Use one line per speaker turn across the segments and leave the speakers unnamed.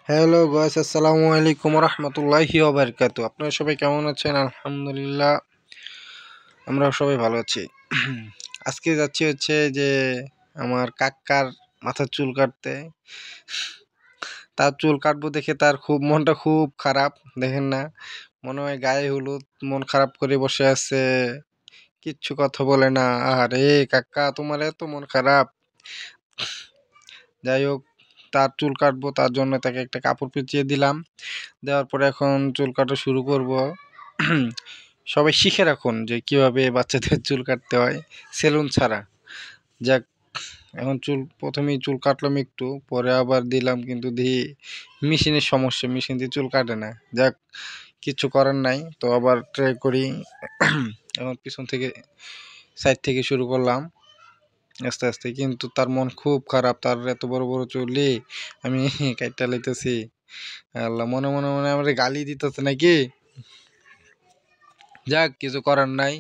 Hello guys, আসসালামু আলাইকুম রহমতুল্লাহি ওবারকাতু। আপনারা সবাই কেমন আছেন? আলহামদুলিল্লাহ, আমরা সবাই ভালো আছি। আজকে যাচ্ছি হচ্ছে যে আমার কাকার মাথার চুল কাটতে। তার চুল কাটবো দেখে তার মনটা খুব খারাপ। দেখেন না, মনে হয় গায়ে হলুদ, মন খারাপ করে বসে আছে, কিচ্ছু কথা বলে না। আরে কাকা, তোমার এত মন খারাপ? যাই হোক, তার চুল কাটবো, তার জন্য তাকে একটা কাপড় পেঁচিয়ে দিলাম। দেওয়ার পরে এখন চুল কাটা শুরু করব। সবাই শিখে রাখুন যে কিভাবে বাচ্চাদের চুল কাটতে হয় সেলুন ছাড়া। যাক, এখন প্রথমেই চুল কাটলাম একটু, পরে আবার দিলাম, কিন্তু দেখি মেশিনের সমস্যা, মেশিন দিয়ে চুল কাটে না। যাক, কিছু করার নাই, তো আবার ট্রাই করি। এখন পিছন থেকে, সাইড থেকে শুরু করলাম আস্তে আস্তে, কিন্তু তার মন খুব খারাপ। তার এত বড় বড় চুলই আমি কাইটা লাইতেছি। আল্লাহ, মনে মনে মনে আমার গালি দিতেছে নাকি। যাক, কিছু করার নাই,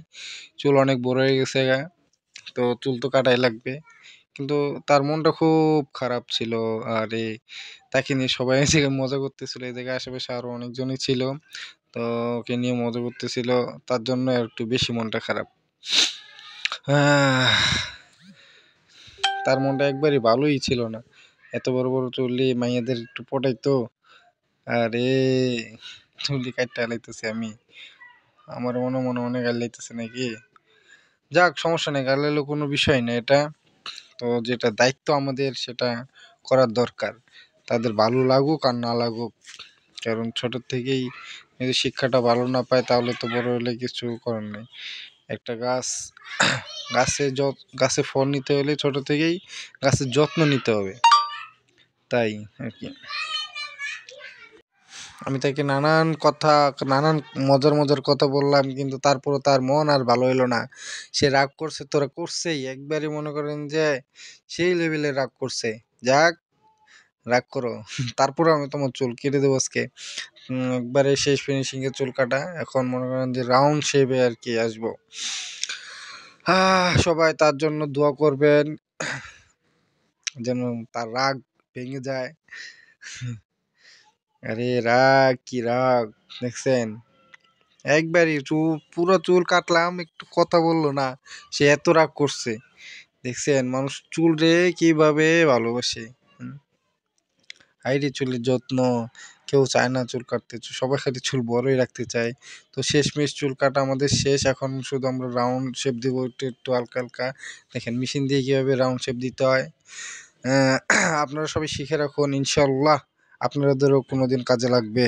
চুল অনেক বড় হয়ে গেছে গা, তো চুল তো কাটাই লাগবে। কিন্তু তার মনটা খুব খারাপ ছিল। আরে, তাকে নিয়ে সবাই এই জায়গায় মজা করতেছিল, এই জায়গায় আশেপাশে আরো অনেকজনই ছিল, তো ওকে নিয়ে মজা করতেছিল, তার জন্য একটু বেশি মনটা খারাপ। আহ, তার মনটা একবারই ভালোই ছিল না। এত বড় বড় চুললি মাইয়াদের একটু পটাইতো। আরে, চুলি কাটতে লাইতেছি আমি, আমার মনে মনে মনে গাল লাইতেছে নাকি। যাক, সমস্যা নেই, গাল লাইলেও কোনো বিষয় না এটা। তো যেটা দায়িত্ব আমাদের, সেটা করার দরকার। তাদের ভালো লাগুক আর না লাগুক, কারণ ছোট থেকেই যদি শিক্ষাটা ভালো না পায়, তাহলে তো বড় হলে কিছু করার নেই। একটা গাছে ফল নিতে হলে ছোট থেকেই গাছের যত্ন নিতে হবে, তাই আর কি। আমি তাকে নানান মজার মজার কথা বললাম, কিন্তু তারপরও তার মন আর ভালো হলো না। সে রাগ করছে, তোরা করছেই একবারে, মনে করেন যে সেই লেভেলে রাগ করছে। যাক, রাগ করো, তারপরে আমি তোমার চুল কেটে দেবো আজকে। একবারে শেষ ফিনিশিং এ চুল কাটা, এখন মনে করেন যে রাউন্ড শেপে আর কি আসবো। সবাই তার জন্য দোয়া করবেন, যেন তার রাগ ভেঙে যায়। আরে রাগ কি রাগ, দেখছেন? একবারই পুরো চুল কাটলাম, একটু কথা বললো না, সে এত রাগ করছে। দেখছেন মানুষ চুল রে কিভাবে ভালোবাসে। হাইরে চুলের যত্ন, কেউ চায় না চুল কাটতে, সবাই খালি চুল বড়ই রাখতে চায়। তো শেষমেশ চুল কাটা আমাদের শেষ, এখন শুধু আমরা রাউন্ড শেপ দিব একটু একটু হালকা হালকা। দেখেন মেশিন দিয়ে কিভাবে রাউন্ড শেপ দিতে হয়। আপনারা সবাই শিখে রাখুন, ইনশাল্লাহ আপনাদেরও কোনোদিন কাজে লাগবে।